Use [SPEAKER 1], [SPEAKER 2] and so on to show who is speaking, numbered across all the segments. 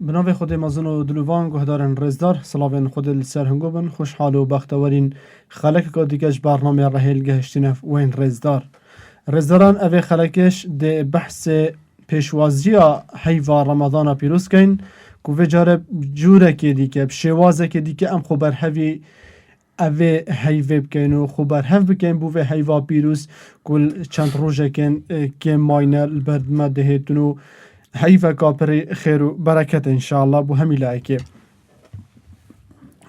[SPEAKER 1] بناو خود مازن و دلوان گهدارن رزدار سلاوین خود لسر هنگو بن خوشحال و بختورین خلق که دیگهش برنامه رهیل گهشتینف وین رزدار رزداران اوه خلقش ده بحث پیشوازی حیوه رمضان پیروز کن که و جاره جوره که دیگه بشوازه که دیگه ام خبر هوی اوه حیوه بکن و خبر هف بکن بوه حیوه پیروز کل چند روژه کن که ماینه البردمه دهیتونو حیفه کاپری خیر و برکت انشاءالله بو همی لایکه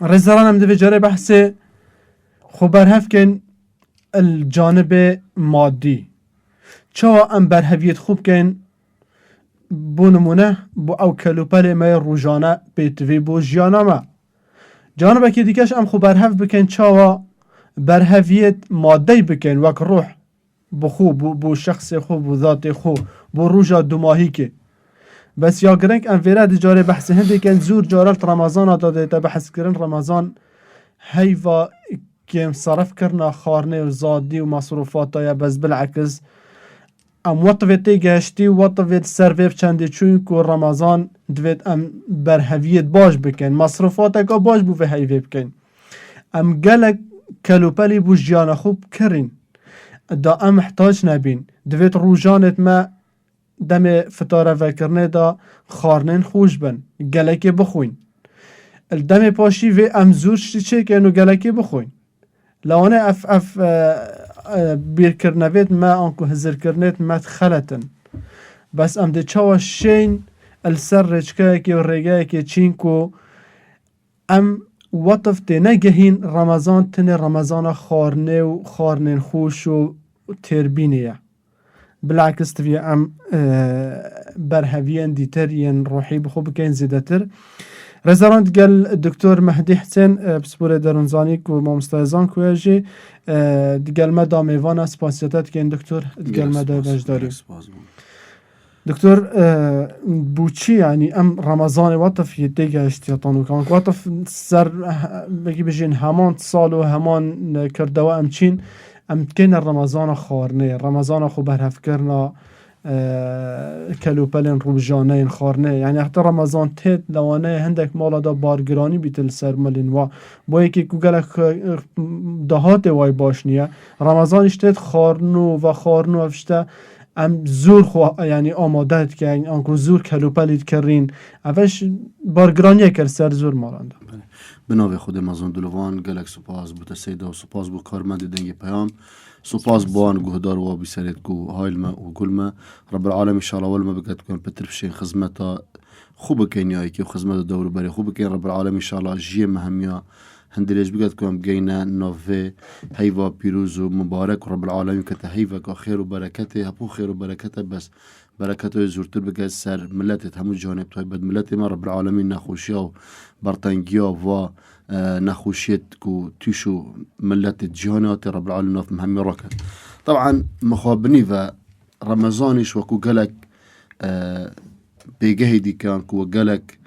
[SPEAKER 1] رزداران هم دوی جاره بحث خبر هف کن الجانب مادی چوا ام برهویت خوب کن بو نمونه بو او کلوپل ما روزانه بیتوی بو جیانا ما جانبه که دیگهش ام خبر هف بکن چوا برهویت مادی بکن وک روح بو خوب بو شخص خوب بو ذات خوب بو روژا دوماهی که بس یا گرنگ ام ویرد جاره بحث هنده کن زور جارت رمضان داده تا بحث کرن رمضان هیوا که صرف کرنا خارنه و زادی و مصروفات یا بس بالعکس ام وطفت تیگهشتی و وطفت سرویف چنده چون که رمضان دوید ام برهویت باش بکن مصروفات اگه باش بو به هیوی بکن ام گلک کلوپلی بو جیان خوب کرین دا ام محتاج نبین دوید روزانت ما دم فتاره وکرنه دا خارنین خوش بن گلکی بخوین الدم پاشی و ام زور چه کنو گلکی بخوین لانه اف بیر کرنوید ما آنکو هزر کرنید ما خلطن بس ام ده چاوا شین السر رجکه که و رگه که چین کو ام وطف ده نگهین رمضان تنه رمضان خارنه و خارنین خوش و تربینیه بالعكس تبي ام برهويان ديتر ين روحي بخو بكين زيدتر رزاراند قال الدكتور مهدي حسين بسبورة درونزاني كو مامستايزان كواجي قال مدى ميوانا سباسيتات كين دكتور قال مدى بجداري دكتور بوچي يعني ام رمضان وطف يديگه اشتياطانو كان وطف سر بگي بجين همان سال و همان كردوا ام چين ام كين رمضان خارنه رمضان خو برهف کرنا کلوپلن روزانه خارنه یعنی حتی رمضان تید لوانه هندک مالا دا بارگرانی بیتل سرملین و با یکی گوگل دهات وای باش نیه رمضان اشتید خارنو و خارنو افشته ام زور خو یعنی آماده که انکو زور کلوپلیت کرین اوش بارگرانی کر سر زور مالنده
[SPEAKER 2] بناوی خود مازن دلوان گلک سپاس بوده سیدا و سپاس بو کارمند دنگی پیام سپاس بوان گهدار و بسرید گو هایلما و گلما رب العالم انشاءالله ولما بقت کن بترفشین خدمتا خوب کنیایی که خدمت دور بری خوب کن رب العالم انشاءالله جی مهمیا هندلیش بقت کن بگینا نوفه هیوا پیروز و مبارک رب العالمین که هیوا که خیر و برکته هپو خیر و برکته بس برکته زورتر بگه سر ملت همون جانب توی بد ملت ما رب العالمین نخوشیا و برطنگیا و نخوشیت کو تیشو ملت جهانات رب العالمین ناف مهمی راکد طبعا مخابنی و رمضانش وكو قالك بيجهي دي كان كو قالك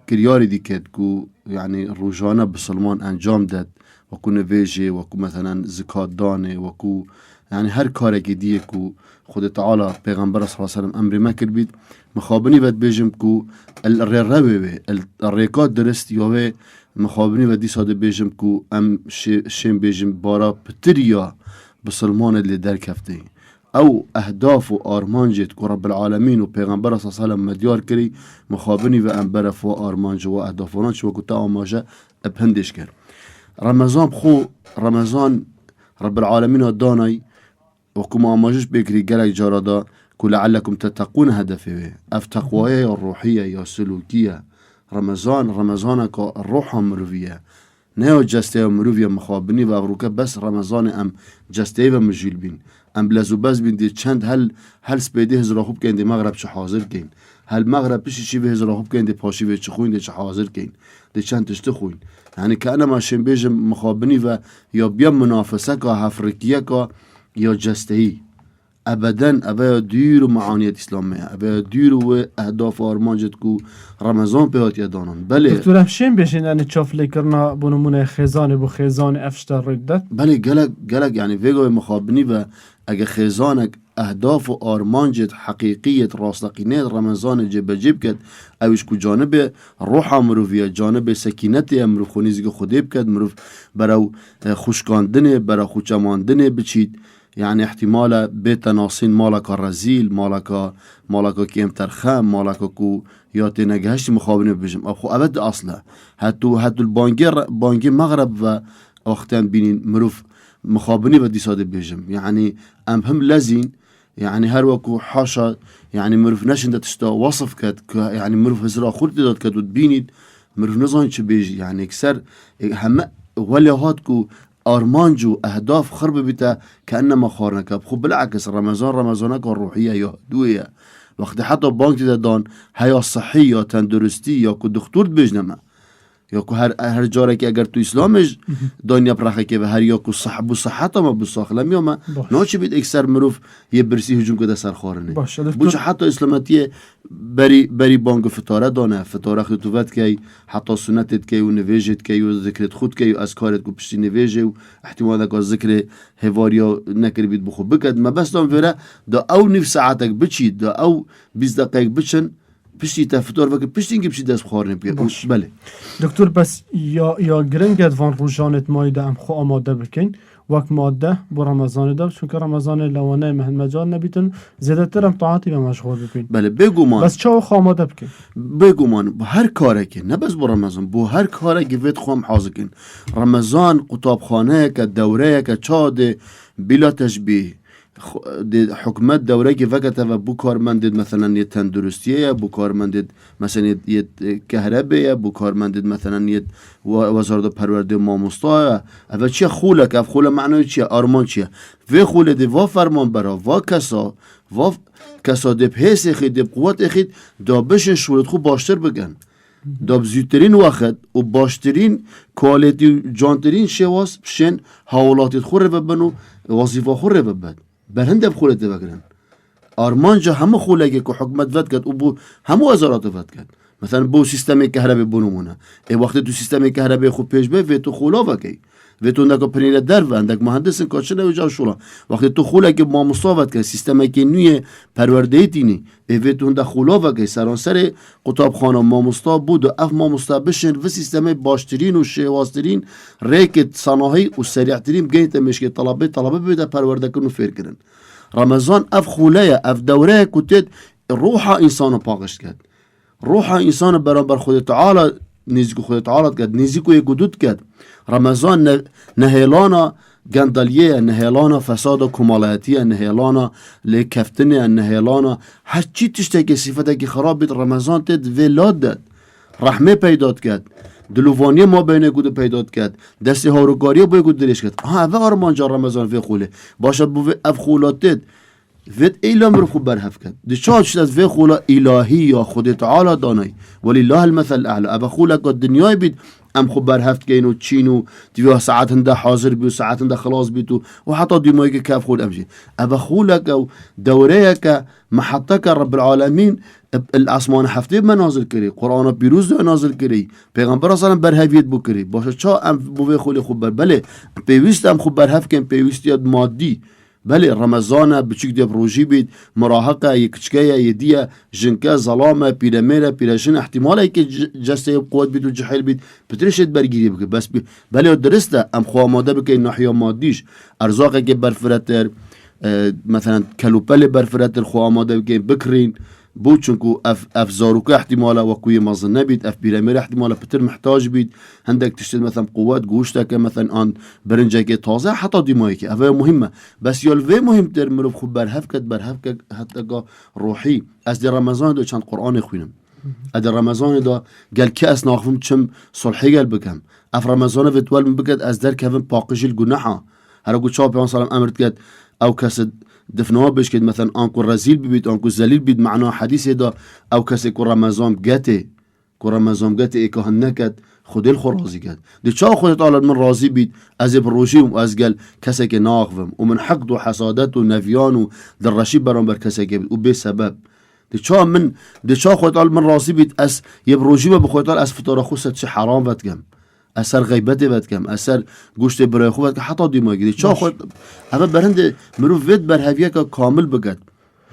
[SPEAKER 2] كرياري دي كات كو يعني روجانا بسلمان انجام داد وكو نفيجي وكو مثلا زكاة داني وكو يعني هر كاره دي كو خود تعالى پیغمبر صلى الله عليه وسلم امر ما كربيد مخابني ود بيجم كو الريربي الريكات درست يوه مخابني ودي ساده بيجم كو ام شين بيجم بارا بتريا بسلمان اللي در كفته او اهداف و آرمانجت که رب العالمین و پیغمبر صلی الله علیه و مدیار کری مخابنی و انبرف و آرمانج و اهدافانانش و کتا آماجه ابهندش کر رمضان خو رمضان رب العالمین و دانای و کم آماجش بکری گلک جارادا که لعلکم تتقون هدفه اف تقوایه یا روحیه یا سلوکیه رمضان که روح مرویه نه جسته مرویه مخابنی و افروکه بس رمضان ام جسته و مجیل بین ام بلازو باز بین دی چند هل سپیده هزرا خوب کن دی مغرب چه حاضر کن هل مغرب پیشی چی به هزرا خوب کن دی پاشی به چه خوین دی چه حاضر کن دی چند تشت خوین یعنی که انا ماشین بیجم مخابنی و یا بیا منافسه که هفرکیه که یا جستهی ابدا ابا دیر و معانیت اسلامیه ابا دیر و اهداف و آرمانجت کو رمضان پیات یادانن بله
[SPEAKER 1] دکتور همشین بشین یعنی چافلی کرنا بنمونه خزان افشتر ردت
[SPEAKER 2] بله گلک یعنی ویگو مخابنی و اگه خزانک اهداف و آرمانجت حقیقیت راستقینه رمضان جب جب کد اوش کو جانب روح مروفیه جانب سکینت مروف خونیزی که خودیب کد مروف برو خوشکاندنه برو خوچماندنه بچید يعني احتمال بيت ناصين مالكا رزيل مالكا كيم ترخم مالكا كو ياتي نجهش مخابرين بجم أخو أبد أصله هاتو البانجي مغرب و أختن بينين مروف مخابرين بدي صادق بجم يعني هم لازين يعني هر وكو حاشا يعني مروف نشن دا تشتا وصف كد يعني مروف هزرا خورد داد كد ودبينيد مروف نزان چه بيجي يعني اكسر هم وليهات كو آرمانجو اهداف خرب بیتا كأنما خارنك خب بالعكس رمضانك الروحية يا دوية وقت حتى بانك دادان هيا صحي یا تندرستی یا که دکتور بجنمه یا که هر جاره که اگر تو اسلامش دنیا پرخه که به هر یا که صحت ما بساخلم یا ما ناچه بید اکثر مروف یه برسی هجوم که ده سر خارنه بوچه حتی اسلامتیه بری بانگ فتاره دانه فتاره خطوبت که حتی سنتت که و نویجت که و ذکرت خود که و اذکارت که پشتی نویجه و احتمال که ذکر هواریا نکر بید بخو بکد ما بس دان فره دا او نف ساعتك بچید دا او 20 دقیق بچن پشتی تفتار وقت پشتی اینکه پشتی دست بخارنه بله
[SPEAKER 1] دکتر بس یا گرنگت وان روزانت مایده ام خو آماده بکن وقت ماده با رمضان دار چون که رمضان لوانه مهن مجال نبیتون زیاده تر هم طاعتی به مشغول بکن
[SPEAKER 2] بله بگو مان
[SPEAKER 1] بس چاو خو آماده بکن
[SPEAKER 2] بگو مان با هر کاره که نه بس با رمضان با هر کاره که وید خوام حاضر کن رمضان قطابخانه که دوره که چاده بلا تشبیه حکومت دوره که وقت و بو کارمندید مثلا یه تندرستیه بو کارمندید مثلا یه کهربه بو کارمندید مثلا یه وزارت پرورده ماموستا و چیه خوله که خوله معنی چیه آرمان چیه و خوله دی و فرمان برا و کسا دی پیس خید دی قوت خید دا بشن شورت خوب باشتر بگن دا بزیدترین وقت و باشترین کوالیتی جانترین شواس بشن حوالاتت خوره ببن و وظیفه خوره ببن برهنده بخوله بگیرن آرمانجا همه خوله که حکومت ود کرد و بو همه وزارات ود کرد مثلا بو سیستم کهربایی بنمونه ای وقتی تو سیستم کهربایی خوب پیش به و تو خولا وکی و تو اندک پنیل در و اندک مهندس کارچه نوجا شولا وقتی تو خوله که ما مصاوت کرد سیستم که نوی پرورده تینی و تو اندک خولا وکی سرانسر قطابخانه ما مصاب بود و اف ما مصاب بشن و سیستم باشترین و شواسترین ریکت صناعی و سریعترین بگیت مشکی طلبه بیده پرورده کنو فیر کرن رمضان اف خوله اف دوره کتید روح انسان پاکش کرد روح انسان برابر خود تعالی نزدیک خود تعالی کرد نزدیک یک حدود کرد رمضان نهیلانا گندلیه نهیلانا فساد و کمالاتیه نهیلانا لکفتنه نهیلانا هر چی تشته که صفته که خراب بید رمضان تد ولاد داد رحمه پیداد کرد دلوانی ما بینه گود پیداد کرد دستی هاروگاری با گود درش کرد و آرمان جا رمضان وی خوله باشد بو اف خولاتت وید ایلام رو خوب برهف کرد دی چاچ شد وی خولا الهی یا خود تعالی دانای ولی الله المثل الاعلى ابا خولا که دنیای بید ام خوب برهفت که اینو چینو دیوه ساعت هنده حاضر بی و ساعت هنده خلاص بیتو و حتی دیمایی که کف خول امشی ابا خولا که دوره که محطه که رب العالمین الاسمان هفته منازل کری قرآن پیروز دو نازل کری پیغمبر اصلا برهویت بو کری باشه چا ام بوی خولی خوب بر بله پیوست ام خوب برهف کن پیوستیت مادی بله رمضان بچیک دی پروژی بید مراهقه یکچکه یدیه جنکه ظلامه پیرمیره پیرشن احتمالی که جسته قوت بید و جحیل بید پترشت برگیری بکن بس بله درسته ام خواه آماده بکن نحیا مادیش ارزاقه که برفرتر مثلا کلوپل برفرتر خواه آماده بکن بکرین بو چونکو اف زاروکه احتمالا وکوی مظنه بید اف پیرامیر احتمالا پتر محتاج بید هندک تشتد مثلا قوت گوشته که مثلا آن برنجه که تازه حتی دیمایی که اوه مهمه بس یالوه مهمتر مروف خوب برهف کد حتی که روحی از در رمضان دا چند قرآن خوینم از در رمضان دا گل که از ناخفم چم صلحی گل بکم اف رمضان فتوال بکد از در که پاقشی گناحا هر گو چاپ پیان سلام امرد کد او کسد دفنوها بش كد مثلا انكو رزيل بيت انكو زليل بيت معناه حديث دا او كسي كو رمضان جاتي اكهنكت خودل خرازي كد دي چا خودت تعالى من راضي بيت از بروجي و از قال كسي كي ناغفم ومن حقد و حسادت و نفيان و درشي برامبر كسي كي و بسبب دي چا خودت تعالى من راضي بيت از يبروجي ما بخودت تعالى از فطار خوست شي حرام وتگم اثر غیبت بد کم اثر گوشت برای خوبت که حتی دیما گیری چا
[SPEAKER 1] باش.
[SPEAKER 2] خود اما برند مروف وید برهویه که کامل بگد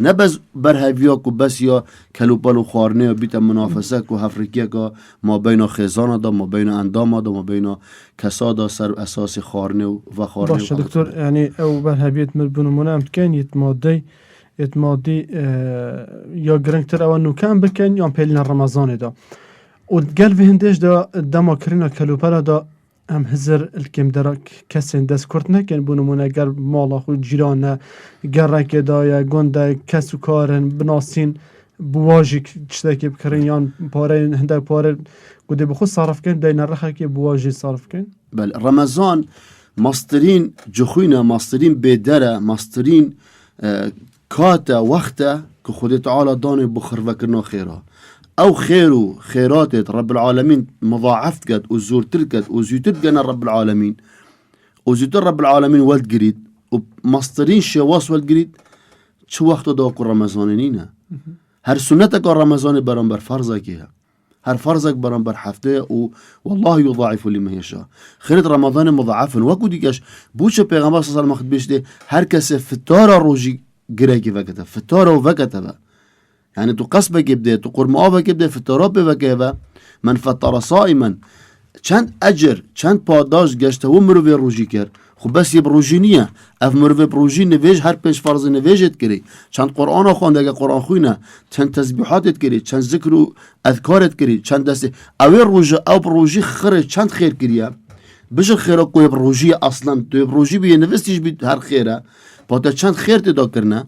[SPEAKER 2] نه بس برهویه که بس یا کلوپال و خوارنه و بیت منافسه که هفرکیه که ما بین خیزان دا ما بین اندام دا ما بین کسا دا سر اساس خوارنه و خوارنه
[SPEAKER 1] باشه دکتور یعنی او برهبیت بنمونه هم کن یت مادی یا گرنگتر او نوکم بکن یا پیلین رمضان دا و گل به هندش دا دما کرنا کلوپالا دا هم هزر الکم درا کسین دست کرد نکن بنمونه گر مالا خود جیرانه گر رک دا یا گنده کسو کارن بناسین بواجی چطه که بکرین یا پاره هنده پاره گوده بخود صرف کن دین رخه که بواجی صرف کن
[SPEAKER 2] بله رمضان ماسترین جخوینه ماسترین بدره ماسترین کاتا وقتا که خود تعالی دانه بخر وکرنا خیره او خير خيرات رب العالمين مضاعفت قد وزورتر قد وزيتر قنا رب العالمين وزيتر رب العالمين ولد قريد ومصدرين شواس ولد قريد شو وقت داكو رمضانينا هر سنتك رمضان برانبر فرضك يا هر فرضك برانبر حفته والله يضاعف لمن يشاء خيرت رمضان مضاعف وكو ديكاش بوش پیغمبر صلى الله عليه وسلم بيشته هر كسي فتار روجي قريكي وقتا فتار وقتا يعني تو قصبك يبدأ تو قرمآبك يبدأ في التراب وكذا من فطر صائما چند اجر چند پاداش گشته و مروی روژی کرد خب بس یه روژی نیه اف مروی روژی نویج هر پنج فرض نویجت کری چند قرآن خوانده اگه قرآن خوینه چند تسبیحاتت کری چند ذکر و اذکارت کری چند دسته اوی روژه او روژی خیره چند خیر کریه بشه خیره کوی روژی اصلا تو روژی بیه نوستیش بید هر خیره باید چند خیر تدا کرنه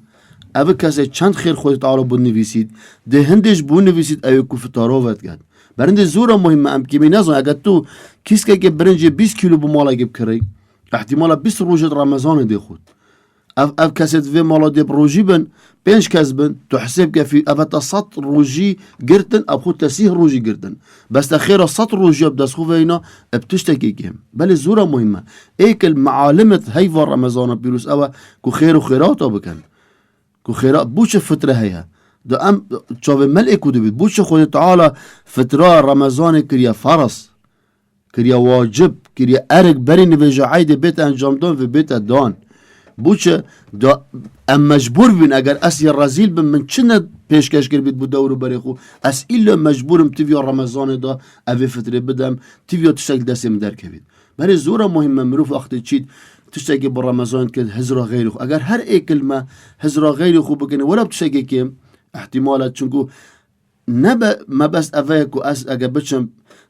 [SPEAKER 2] اوه کسی چند خیر خود تعالی بود نویسید ده هندش بود نویسید اوه کو فتاراوت کرد برنده زورا مهمه ام که می نظر اگر تو کس که برنج 20 کیلو بمالا گب کری احتمالا 20 روز رمضان دی خود اف کسی دوی مالا دی روزی بن 5 کس بن تو حساب که فی اوه تا 100 روزی گرتن اب خود تا 30 روزی گرتن بس تا خیر 100 روزی اب دست خوب اینا اب تشتکی کم بله زورا مهمه ایکل معالمت هیوا رمضان بیروس اوه کو خیر و خیرات بکن کو خیرات بوچه فتره هیا دو ام چاوه ملعه کده بید بوچه خود تعالی فتره رمضان کریا فرس کریا واجب کریا ارگ بری نویجه عید بیت انجام دان و بیت دان بوچه دا ام مجبور بین اگر اسی رزیل بین من چنه پیشکش کر بید بو دورو بری خو اس ایلا مجبورم تیویا رمضان دا اوی فتره بدم تیویا تشتک دستیم در کبید برای زورا مهمه مروف وقتی چید تشتکی با رمضان که هزرا غیر خو اگر هر ای کلمه هزرا غیر خو بکنه ولا بتشتکی کم احتمالات چونکو نبا ما بس اوه کو اس اگه بچم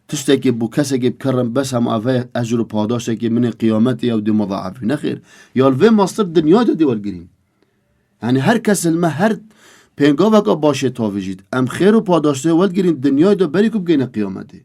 [SPEAKER 2] تشتکی بو کسی که بکرم بس هم اوه اجر و پاداشه که من قیامتی او دی مضاعفی نخیر یا الوه ماستر دنیا دا دیوال گرین یعنی هر کس ما هر پینگاوه که باشه تاویجید ام خیر و پاداشته ولد گرین دنیا دا بری کب گینه قیامتی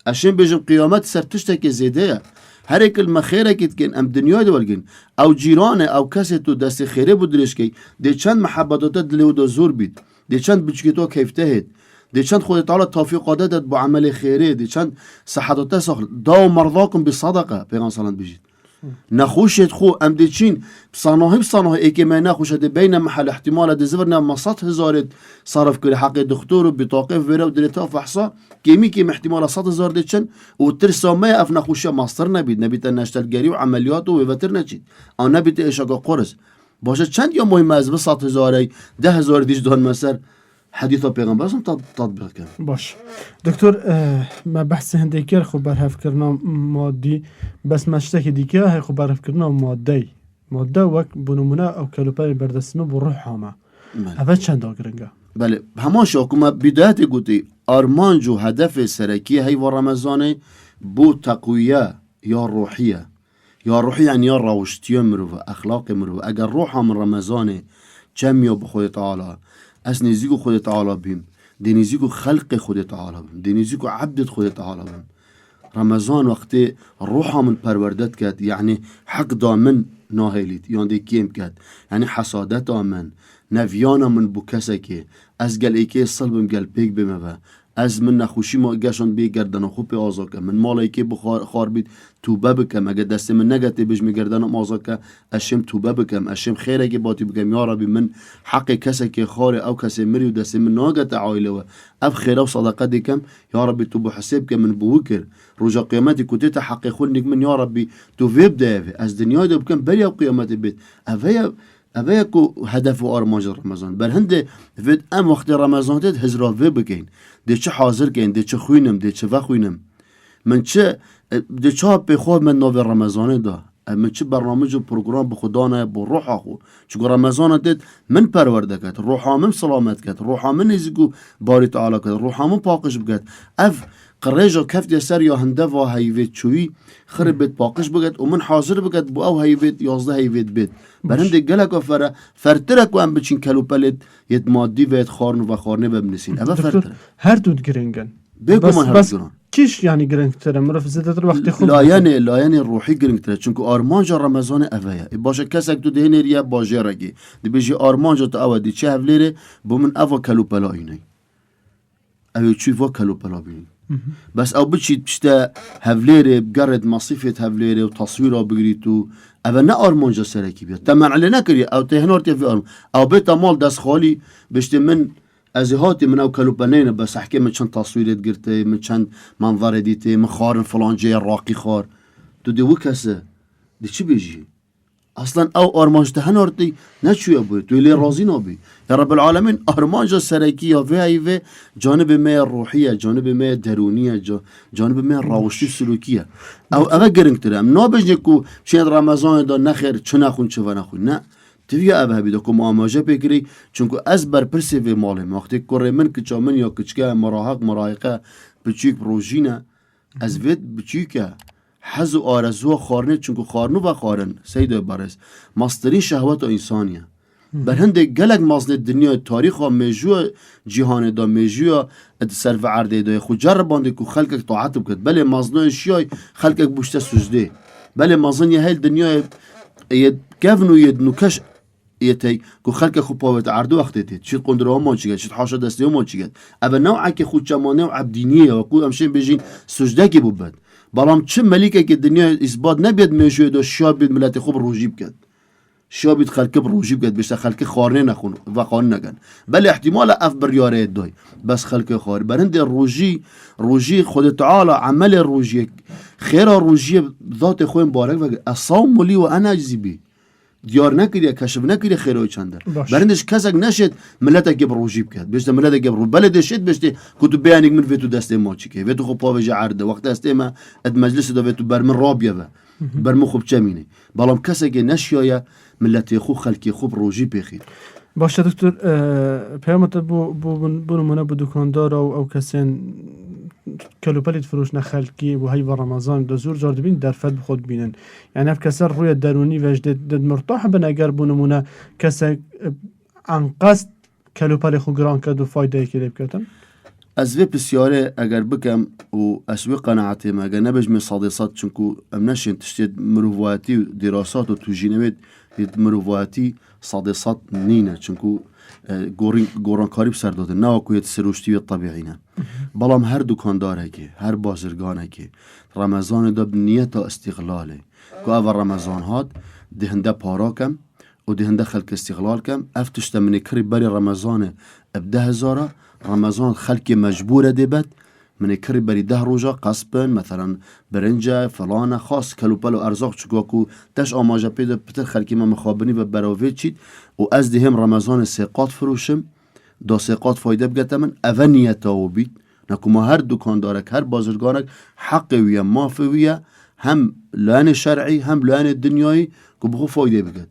[SPEAKER 2] اشین بجم قیامت سر تشتکی زیده هر یک المخیره کت کن ام دنیا دا ولگین او جیرانه او کسی تو دست خیره بودرش که دی چند محبتات دلیو دا زور بید دی چند بچکتو کیفته هید دی چند خود تعالی توفیق داد با عمل خیره دی چند صحتات ساخت داو مرضاکم بصدقه پیغمبر صلی الله بجید نخوشت خو ام دی چین بصناهی ای که ما نخوشت بین محل احتمال دی زبرنا مصد هزارت صرف کری حق دکتور و بطاقه ویره و دلیتا فحصا کمی که احتمال 100,000 دی چن و ترسامه اف نخوشه ماستر نبید نشتلگری و عملیات و ویوتر نچید آن نبید اشاقا قرص باشه چند یا مهم از به 100,000 10,000 دیش دان مسر حدیث پیغمبر اصلا تطبیق کنه
[SPEAKER 1] باش دکتر ما بحث هندیکر خو برهف کرنا مادی بس مشتک دیگه های خو برهف کرنا ماده وک بنمونه او کلوپای بردستنو بروح هما اوه چند آگرنگا
[SPEAKER 2] بله همان شاکوما بدایت گوتی آرمانج و هدف سرکی های و رمضانه بو تقویه یا روحیه یعنی یا روشتیه مروه اخلاق مروه اگر روح هم رمضانه چمیا بخود تعالی از نزیگو خود تعالی بیم دی نزیگو خلق خود تعالی بیم دی نزیگو عبدت خود تعالی بیم رمضان وقتی روح من پروردت کرد یعنی حق دامن ناهیلید یعنی دی کیم کرد یعنی حسادت آمن نویان من بو کسا که از گل ایکی صلبم گل پیک بمه از من نخوشی ما گشان بی گردن خوب آزا که من مالایی که بخار خار بید توبه بکم اگه دست من نگته بج می گردنم آزا که اشم توبه بکم اشم خیره که باتی بکم یا ربی من حق کسی که خار او کسی مری و دست من ناگت عائله و اف خیره و صدقه دیکم یا ربی تو بحسب که من بوکر رجا قیامتی کتیت حق خود نک من یا ربی تو ویب ده از دنیا ده بکم بری او قیامت بید اوه کو هدف و آرمانج رمضان بر هنده وید ام وقت رمضان دید هزرا وی بگین ده چه حاضر گین ده چه خوینم ده چه وخوینم من چه ده چه به خود من نو رمضان ده من چه برنامج و پروگرام به خدا نه با روح خو چون رمضان دید من پرورده کرد روحامم سلامت کرد روحامم نزگو باری تعالی کرد روحامم پاکش بگد اف قريجا كفت يسار يا هندفا هيفيت شوي خرب بيت باقش بقت ومن حاضر بقت بو او هيفيت يازده هيفيت بيت برند جلك فرا فرترك وام بچين كلو بلد يت مادي ويت خارن و خارنه ببنسين اما فرتر
[SPEAKER 1] هر دود گرنگن
[SPEAKER 2] بيگو من هر دو
[SPEAKER 1] كيش يعني گرنگ تره مرف زدتر وقتی خود
[SPEAKER 2] لا يعني روحي گرنگ تره چونکو آرمانجا رمضان اوه باشه کسک تو دهنر یا باجه رگی دی بيجي آرمانجا تو اوه دی چه هفليره بو من اوه كلو بلا ايني اوه چوي وا كلو بلا بيني بس او بچید پشته هفليره بقرد مصيفة هفليره و تصويره بگريتو او نه آرمانجا سرکی بیاد تمن علی نکری او تهنار تفی آرمان او بیتا مال دست خالی بشته من ازهاتی من او کلوپنینه بس احکي من چند تصویرت گرته من چند منظر دیته من خارن فلان جای راقی خار تو دیو کسه دی چی بیجی اصلا او آرمانج تهنارتی نچوی ابوی تو لی راضی نابی یا رب العالمین آرمانجا سرکی یا وی جانب ما روحیه جانب ما درونیه جانب ما روشی سلوکیه او اوه گرنگ تره ام نابجنه کو شاید رمضان دا نخیر چه نخون چه و نخون نه توی اوه بیده که معاماجه بکری چونکو از بر پرسی وی ماله وقتی کره من کچا من یا کچکه مراحق مراحقه بچیک روژینه از وید بچیکه حز و آرزو خارنه چونکو خارنو و خارن سیده برس مسترین شهوت و انسانیه بر هنده گلک مازن دنیا تاریخ ها میجو جهان دا میجو صرف عرده دا خود جربانده که خلقک طاعت بکد بله مازن شیای خلقک بوشته سجده بله مازن یه هیل دنیا ید گفن و ید نوکش یتی که خلق خود پاوت عرده وقتی تید شید قندره ها ما چیگد شید حاشا دسته ها ما چیگد اما نوعه که خود چمانه و عبدینیه و که امشین بجین سجده که بود بلام چه ملیکه که دنیا اثبات نبید میجوی دا شاب بید ملت خوب روجیب کد شاب بید خلق روجیب کد بشت خلق خارنه نخون و خارن نگن بله احتمال اف بریاره دای بس خلق خار برند روجی خود تعالی عمل روجی خیر روجی ذات خوی مبارک و اصوم لی و انا اجزی بی دیار نکریه کشف نکریه خیرای چنده برندش کسک نشد ملت که روجیب کرد بشته ملت که رو بلد شد بشته کتو بیانیک من ویتو دسته ما چیکه ویتو خوب پاوجه عرده وقت دسته ما اد مجلس دا ویتو برمن رابیه و برمو خوب چمینه بالام کسک نشیایه ملت خوب خلقی خوب روجی بخیر
[SPEAKER 1] باشه دکتر پیامت بو نمونه بو دکاندار او کسین کلوپلیت فروش نخلقی و هی و رمضان دو زور جارد بین در فد خود بینن یعنی اف کسر روی درونی وجد مرتاح بن اگر بو نمونه کسک عن قصد کلوپلی خو گران کد و فایده که لیب کتن
[SPEAKER 2] از وی بسیاره اگر بکم و اسوی قناعتی ما اگر نبج من صادصات چونکو ام نشین تشتید مروفواتی و دراسات و توجینوید مروفواتی صادصات نینه چونکو گوران کاری بسر داده نه اکویت سروشتی طبیعی نه بلام هر دکانداره که هر بازرگانه که رمضان دا بنیت استقلاله که اول رمضان هات دهنده پارا کم و دهنده خلق استقلال کم افتشت منی کری بری رمضان ابده هزاره رمضان خلق مجبوره دبت من کری بری 10 روزا قصبن مثلا برنجه فلان خاص کلوپل و ارزاق چکاکو تش آماجه پیدا پتر خلقی ما مخابنی و براوید چید و از دهم رمضان سیقات فروشم دا سیقات فایده بگتم من اول نیت ها بید نکو ما هر دکاندارک هر بازرگانک حقویه مافویه هم لان شرعی هم لان دنیایی که بخو فایده بگد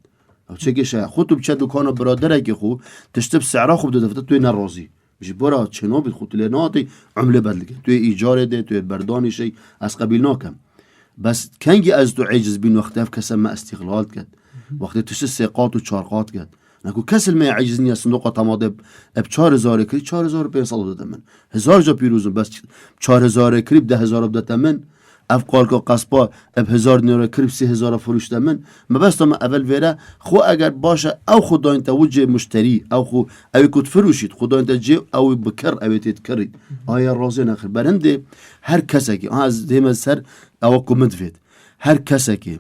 [SPEAKER 2] او چه کشه خود تو بچه دکان برادره که خو تشتب سعرا خوب دفته توی نرازی بجی برا چنو بید خود لناتی عمله بدلگه توی ایجاره ده توی بردانی شی از قبیل ناکم بس کنگی از تو عجز بین وقتی اف کسا ما استقلال کد وقتی تشت سیقات و چارقات کد نکو کسل ما عجز نیا صندوق تماده اب 4000 کری 4500 داده من 1000 جا پیروزم بس 4000 کری 10000 داده من اف قال که قصبا اب 1000 دینار کرب 3000 فروشته من ما بس ما اول ویره خو اگر باشه او خدا انت وجه مشتری او خو او کد فروشید خدا انت جه او بکر او تتکرید آیا راضی نخیر برنده هر کسی که از دیم سر او کومنت وید هر کسی که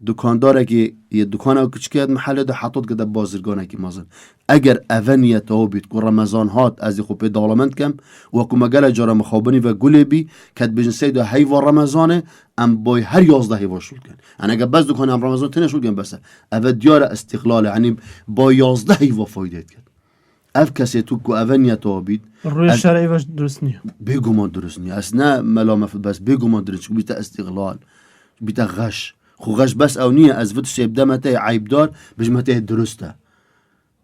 [SPEAKER 2] دکانداره که یه دکانه کچکیت محله ده حطوت که ده بازرگانه که مازن اگر اونیت او بیت که رمضان هات از خوب دالمند کم و که مگل جاره مخابنی و گله بی کد بجن سیده هیوا رمضانه ام بای هر 11 هیوا شول کن انا اگر بس دکانه ام رمضان تنه شول کن بسه او دیار استقلال یعنی با 11 هیوا فایده کد اف کسی تو که اونیت او بیت
[SPEAKER 1] روی شرعی وش درست نیه
[SPEAKER 2] بگو ما درست نیه اصلا ملامت بس بگو ما درست بیت استقلال بیت غش خو غش بس او نیه از ود شیب دمته عیب دار بجمته درسته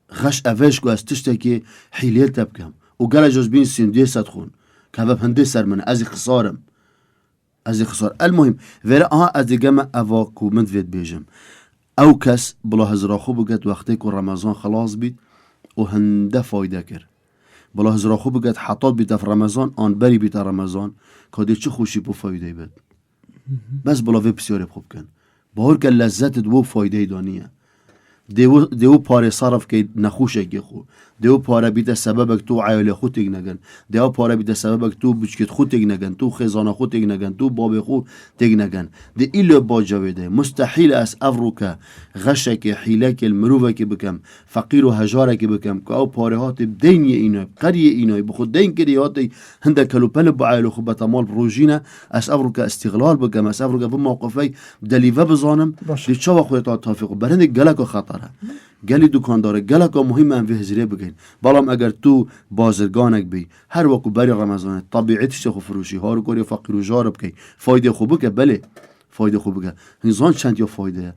[SPEAKER 2] غش اوش کو از تشته که حیلیل تبکم و گل جز بین سندی صد خون که به هنده سر من از خسارم از خسار المهم وره آها از دیگه اوا کومنت وید بیجم او کس بلا هزرا خوب بگد وقتی که رمضان خلاص بید و هنده فایده کرد بلا هزرا خوب بگد حطات بیت في رمضان آن بری بیت رمضان که دی چه خوشی بو فایده بید بس بلا وی بسیاری خوب کن باور که لذت دو فایده دانیه دیو پاره صرف که نخوشه که خو دیو پاره بیت سببک تو عیال خود تگ نگن دیو پاره بیت سببک تو بچکت خود تگ نگن تو خزانه خود تگ نگن تو باب خو تگ نگن دی ایلو با جویده مستحیل اس افروکه غشک حیلک المروه که بکم فقیر و هجاره که بکم که او پاره هات دینی اینا قریه اینا بخود دین کریات هنده کلوپل با عیال خو بتمال روجینه اس افروکه استقلال بکم اس افروکه به موقفی دلیوه بزانم دی چا خودت توفیق برند گلک خطر گلی دکانداره گله که مهم هم وحزیره بگین بالام اگر تو بازرگانک بی هر وقت بری رمضان طبیعتش خو فروشی ها رو کاری فقیر و جارب کی فایده خوبه که بله فایده خوبه که انسان چند یا فایده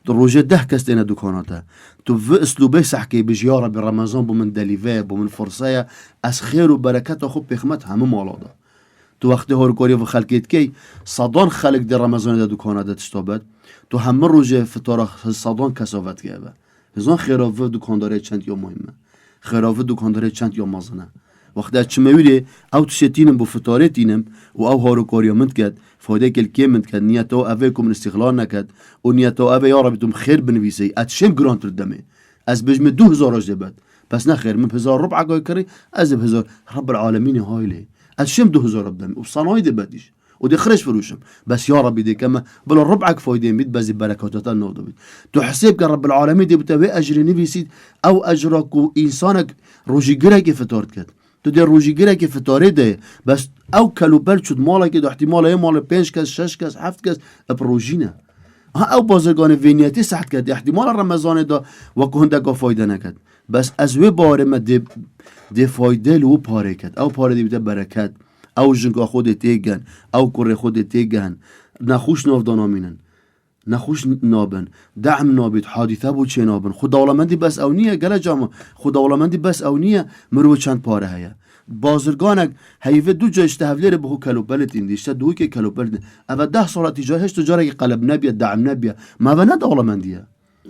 [SPEAKER 2] تو روزه 10 کس دینا دکاناته تو و اسلوبه سحکی بجیاره به رمضان با من دلیوه با من فرصه از خیر و برکت خوب بخمت همه مالاده تو وقتی ها رو کاری و خلقیت کی صدان خلق در رمضان در دکاناته تشتابد تو همه روزه فطار صدان کسافت که هزان خرافه دکانداره چند یا مهمه خرافه دکانداره چند یا مازنه وقتی چه میوری او تشتینم بو فطاره تینم و او هارو کاریا مند کد فایده کل کی مند کد نیت او اوه کوم استقلال نکد و نیت او اوه یا ربتم خیر بنویسی اتشم گرانت دمه از بجم 2000 اج دبد پس نه خیر من 1000 ربع گای کری از 1000 رب العالمین هایله اتشم 2000 دمه و صنایع دبدیش ودي خرج فروشم بس يا ربي دي كما بلا ربعك فايدين بيت بزي بركاتات النوض بيت تحسب رب العالمين دي بتبي اجر نبيسيد او اجرك انسانك روجي جرك فطارت كد تو دي روجي جرك فطاره ده بس او كلو بلشد مالك ده احتمال هي مال 5 كاس 6 كاس 7 كاس بروجينا او بازرگان وینیتی صحت کرد احتمال رمضان دا وکو هندگا فایده نکد بس از وی باره ما دی فایده لو پاره کد او پاره دی بیده برکت او جنگا خود تیگن او کره خود تیگن نخوش نافدانا مینن نخوش نابن دعم نابید حادثه بود چه نابن خداوندی بس او نیه گله جامع خداوندی بس او نیه مرو چند پاره هیا بازرگانک هیوه دو جا اشتهفلیر بخو کلوبلت این دیشته دوی که کلوبلت اول 10 سال تجاره هشت تجاره که قلب نبیه دعم نبیه ما و نه دولمندیه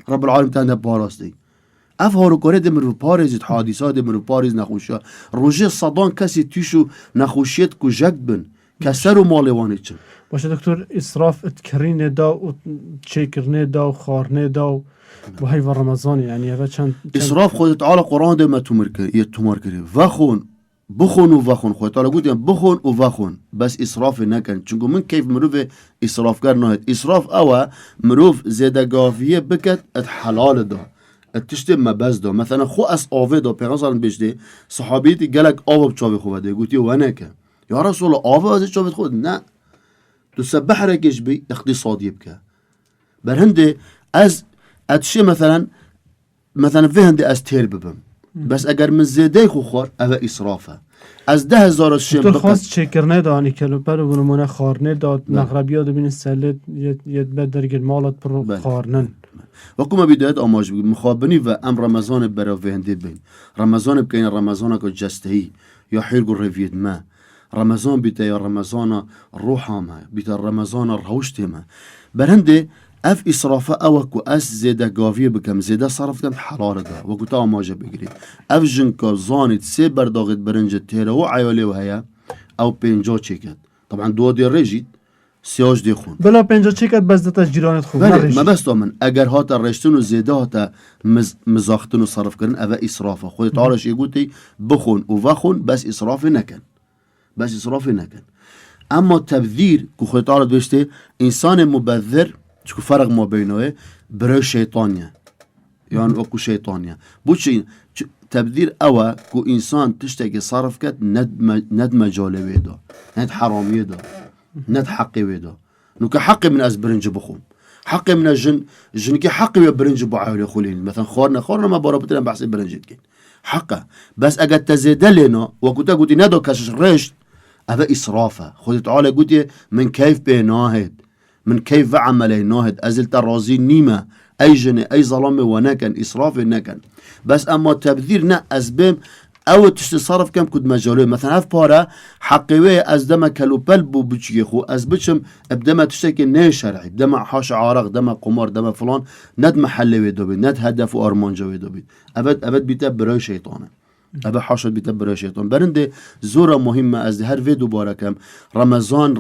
[SPEAKER 2] رب العالم تنده پاراستی اف هارو کاره ده مرو پارزید حادثه ده مرو پارز نخوشه روژه صدان کسی تیشو نخوشیت کو جگ بن کسر و مالوانه چه
[SPEAKER 1] باشه دکتر اسراف اتکرینه دا و چیکرنه دا و خارنه دا و هی و رمضان یعنی اول چند
[SPEAKER 2] اسراف خود تعالی قرآن ده ما تومار کری وخون بخون و وخون خود تعالی گوید بخون و وخون بس اسراف نکن چونکه من کیف مروف اسرافگر نهید اسراف اوه مروف زیدگاهیه بکت ات حلال دا اتشته مبز دا مثلا خو از آوه دا پیغمبر بجده صحابیتی گلک آوه بچاوی خوبه ده گویی و نکه یا رسول آوه از چاوی خود نه تو سبح رکش بی اقتصادی بکه برهنده از اتشه مثلا فهنده از تیر ببم بس اگر من زیده خو خور اوه اسرافه از 10,000 شم
[SPEAKER 1] تو خواست چیکرنه دا انی کلوپر و نمونه خارنه دا مغربی ها دبین سلت ید بدرگل مالت پر خارنن
[SPEAKER 2] وكو ما بدايات اماج مخابني و ام رمضان برا وهندي بين رمضان بكين رمضان كو جستهي يا حيرغو ريفيد ما رمضان بيتا يا رمضان روحا ما بيتا رمضان روشتي ما برهندي اف اسرافه اوكو اس زيدا غافيه بكم زيدا صرف كم حراره دا وكو تا اماج بگري اف جنكا زانيت سي برداغت برنج تيرا و عيالي وهيا او بينجا چيكت طبعا دو دي ريجيت سیاج دی خون
[SPEAKER 1] بلا پنجا چکت بس دتا جیرانت خوب
[SPEAKER 2] بله
[SPEAKER 1] نریش.
[SPEAKER 2] ما بس من اگر هات رشتن و زیده هات مزاختن و صرف کردن اوه اسرافه. خود تعالی شی گوتی بخون و وخون بس اسراف نکن، بس اسراف نکن. اما تبذیر که خود تعالی دوشته انسان مبذر چکو فرق ما بینه برای شیطانیه، یعنی اکو شیطانیه. بوچین تبذیر اوه که انسان تشتگی صرف کرد ند مجاله ویدا، ند حرامیه دا، ند حقی ویدا. نو که حقی من از برنج بخوم، حقی من از جن که حقی و برنج بعالی خولین. مثلا خورنا ما بارا بترم بحثی برنج کن حقه. بس اگر تزیده لینا و کتا گوتی ندو کشش رشت اوه اسرافه. خود تعالی گوتی من کیف به ناهد، من کیف عمله ناهد، ازلت رازی نیمه ای جنه ای ظلمه و نکن اسراف نکن. بس اما تبذیر نه از بیم او تشتصرف کم کد مجاله. مثلا هف پاره حقیوه از دم کلوپل بو بچگی خو از بچم ابدما تشتکی نه شرعی، دم حاش عارق، دم قمار، دم فلان، ند محله دو بید، ند هدف و آرمانجا دو بید. ابد بیتا برای شیطانه، ابد حاشد بیتا برای شیطان. برنده زورا مهمه از هر ویدو بارکم رمضان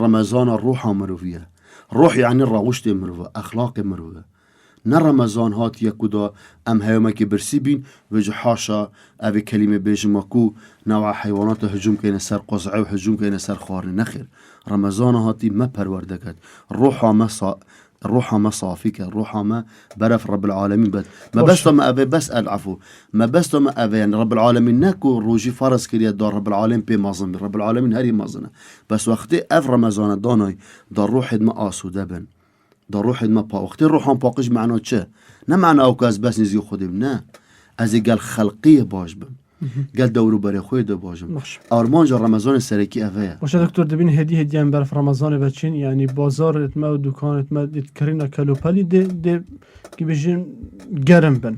[SPEAKER 2] روح مروفیه. روح یعنی روشت مروفه، اخلاق مروفه. نه رمضان هات یکودا ام هیومه که برسی بین وجه حاشا اوی کلمه بیجم کو نوع حیوانات هجوم کنه سر قزعه و هجوم کنه سر خارن. نخیر رمضان هاتی ما پرورده کد، روحا ما صافی کد، روحا ما برف رب العالمین بد. ما بستو ما اوی بس العفو، ما بستو ما اوی یعنی رب العالمین نکو روجی فرض کریه دار رب العالمین پی مازن بی، رب العالمین هری مازنه. بس وقتی اف رمضان دانای دار روحید ما آسوده بن، در روح ما پا وقتی روحان پاکش معنا چه؟ نه معنا او که از بس نزی خودم، نه از گل خلقی باش بم، گل دورو برای خود باشم. آرمانجا رمضان سرکی اوه.
[SPEAKER 1] باشه دکتر دبین هدیه هم برف رمضان بچین یعنی بازار اتما و دکان اتما کرینا کلوپالی ده که بجیم گرم بن.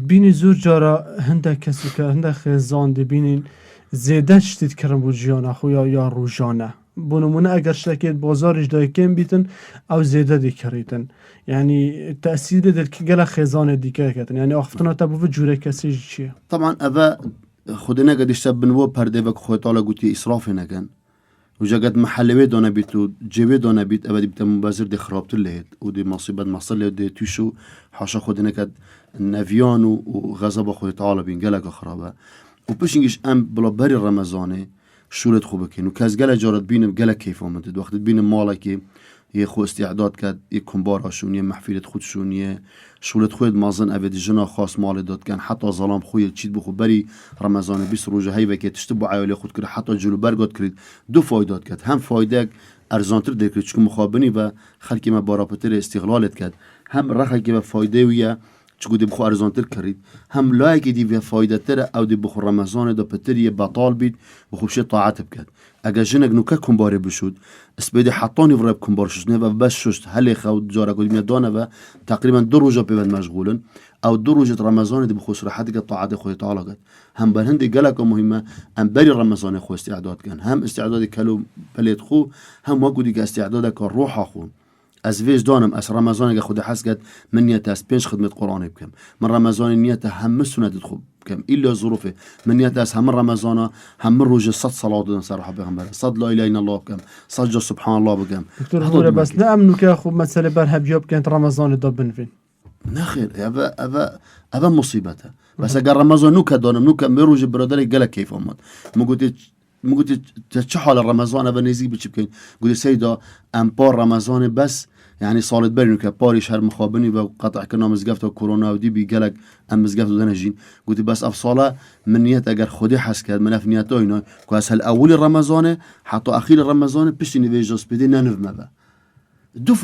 [SPEAKER 1] بینی زور جارا هنده کسی که هنده خیزان دبینین زیده شتید کرن بود جیانه خویا یا روزانه. بنمونه اگر شرکت بازارش دای کم بیتن او زیده دی کریتن یعنی تأثیر دل که گله خزانه دیگه کردن یعنی آفتنا تبو جوره کسی چیه
[SPEAKER 2] طبعا اوه خود نگدش بنو پرده و خود تعالی گوتی اسراف نکن و جاگت محلوی دانه بیت و جوی دانه بیت اوه بیت مبازر دی خرابت لید و دی مصیبت مصل دی توشو حاشا خود نکد نویان و غضب خود تعالی بین گله که خرابه و پشنگش ام بلا بری رمضانه شورت خوبه کن و که از گله جارت بینم گله کیف آمده وقتی بینم مالا که یه خو استعداد کرد یه کنبار هاشونیه محفیلت خودشونیه شورت خود مازن اوید جنا خاص مال داد کن حتی ظلام خوی چید بخو بری رمضان 20 روزه هی وکی تشتبو عیالی خود کرد حتی جلو برگاد کرد دو فایدات کرد هم فایده ارزانتر در کرد چون مخابنی و خلکی ما باراپتر استغلالت کرد هم رخی که فایده ویه چون دی بخو ارزانتر کرد هم لایکی دی فایده تر او دی بخو رمضان دا پتری بطال بید و خوبش طاعت بکرد اگر جنگ نوکه کنباره بشود اسپیدی حطانی ورب کنبار شدنه و بس شست هلی خود جارا کدیم دانه و تقریبا 2 روزه پیوند مشغولن او 2 روزه رمضان دی بخو صراحتی که طاعت خود تعالی کرد هم برهندی گلک مهمه ام بری رمضان خو استعداد کن هم استعداد کلو بلید خو هم واقعی که استعداد که روح خو از ویج دانم از رمضان که خود حس کرد من نیت از 5 خدمت قرآن بکم من رمضان نیت هم سنت خوب بکم الا ظروفه من نیت از هم رمضان هم روز 100 صلاه دادن سر پیغمبر 100 لا اله الا الله بکم 100 سبحان الله بکم
[SPEAKER 1] دکتر بس نه امنو که خوب مسئله برهبیاب کن رمضان دا بنفین
[SPEAKER 2] نخیر اوا مصیبته بس اگر رمضان نو کدانم نو کم روز برادر گله کیف آمد مگوتی چه حال رمضان و نزیک بچی بکن گویی سیدا ام پار رمضان بس یعنی سالت برین که پاریش هر مخابنی و قطع کنه مزگفت و کرونا و دی بی گلک ام مزگفت و دنجین گویی بس افصاله من نیت اگر خودی حس کرد من اف نیت اینا که از اول رمضان حتی اخیر رمضان پشت نویجاس بدی ننف مبا دو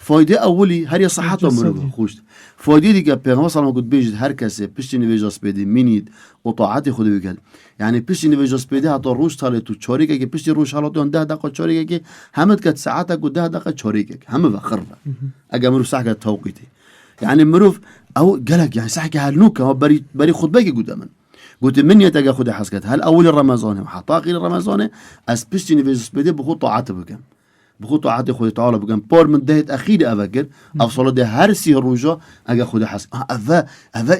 [SPEAKER 2] فایده اولی هر یا صحت و مرو خوش فایده دیگه پیغمبر صلی الله علیه و آله بگید هر کسی پشت نویجاس بدی مینید و طاعت خود بکرد یعنی پشت نویجاس بدی حتی روز تاله تو چاریکه که پشت روز حالات اون 10 دقیقه چاریکه که همه کت ساعت کو 10 دقیقه چاریکه همه وخربه اگه مرو ساعت توقیتی یعنی مرو او گلک یعنی ساعت هل نوک بری خطبه که گوده من قلت من يتجا خد حسكت هل اول رمضان حتى اخر رمضان از پشت نویجاس بدی بخو طاعت بکم بخو طاعت خود تعالی بگم پار من دهت اخیر اوگر افصال ده هر 30 روزا اگه خود حس اوه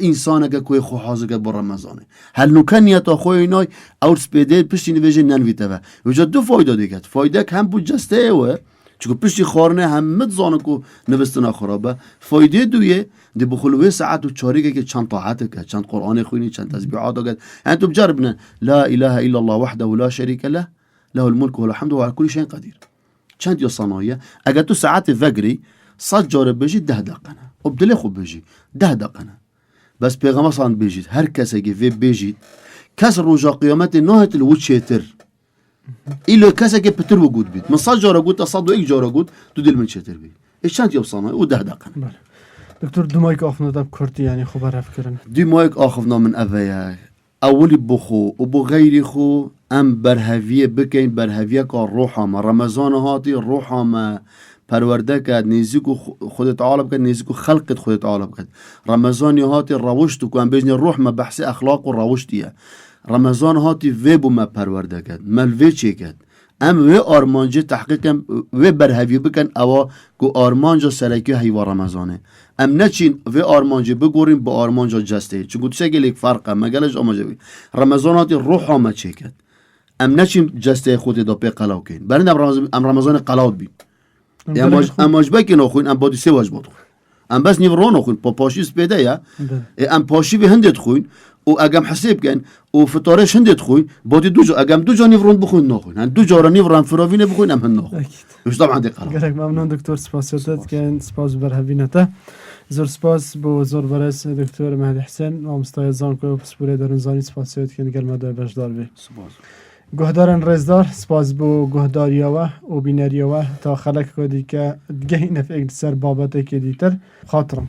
[SPEAKER 2] انسان اگه کوی خو حاضر بر رمضانه هل نکنیت خو اینای اور سپیده پشت نویجه ننویته و وجود دو فایده دیگه فایده هم بود جسته و چون پشتی خارنه همه زانه کو نوستنا خرابه فایده دویه دی بخلوه ساعت و چاریگه که چند طاعت که چند قرآن خوینی چند تسبیحات که یعنی تو بجربنا لا اله الا الله وحده لا شريك له له الملك وله الحمد وهو على كل شيء قدير چند یا صنایه اگر تو ساعت فجری 100 جاره بجی 10 دقیقه نه وبدلی خوب بجی 10 دقیقه نه بس پیغمبر صلی بجید هر کسی که وی بجید کس روزا قیامت نهت الوچتر ایلو کسی که پتر وجود بید من 100 جاره گوت 101 جاره گوت تو دل من چتر بید ايش چند یا صنایه و 10 دقیقه
[SPEAKER 1] بله دکتر دو مایک آخونا دب کرتی یعنی خوب رفت کردن
[SPEAKER 2] دو مایک آخونا من اویا اولی بخو و بو غیری خو ام برهویه بکن برهویه که روحا ما رمضان هاتی روحا ما پرورده کرد نیزیکو خودت عالم کرد نیزیکو خلقت خودت عالم کرد رمضان هاتی روشتو که ام بجنی روح ما بحث اخلاق و روشتیه رمضان هاتی ویبو ما پرورده کرد ملوی چی کرد ام وی آرمانجه تحقیقم وی برهویه بکن اوا که آرمانجا سرکی هیوا رمضانه ام نچین وی آرمانجه بگوریم با آرمانجا جسته چون گوتشه گلیک فرقه مگلش آماجوی رمضان هاتی روح ما چی کرد ام نچین جسته خودت دا پی قلاو کن برند ام رمضان قلاو بید ام واجبه نخوین ام بادی سه واجبات خوین ام بس نیورون نخوین پا پاشی سپیده یا ام پاشی به هندت خوین و اگم حساب کن و فطارش هندت خوین بادی دو جا اگم دو جا نیورون بخوین نخوین دو جا را نیورون فراوینه بخوین ام هن نخوین اش طبعا دی قلاو
[SPEAKER 1] گرک ممنون دکتر سپاسیاتت کن سپاس برهوینته زور سپاس بو زور برس دکتر مهدی حسین و مستایزان کو سپوره درنزانی سپاسیات کن گل مده بجدار بی
[SPEAKER 2] سپاس
[SPEAKER 1] گهدارن رزدار سپاس بو گهداریاوه و بینریاوه تا خلق کدی که دیگه این افعال سر بابته که دیتر خاطرم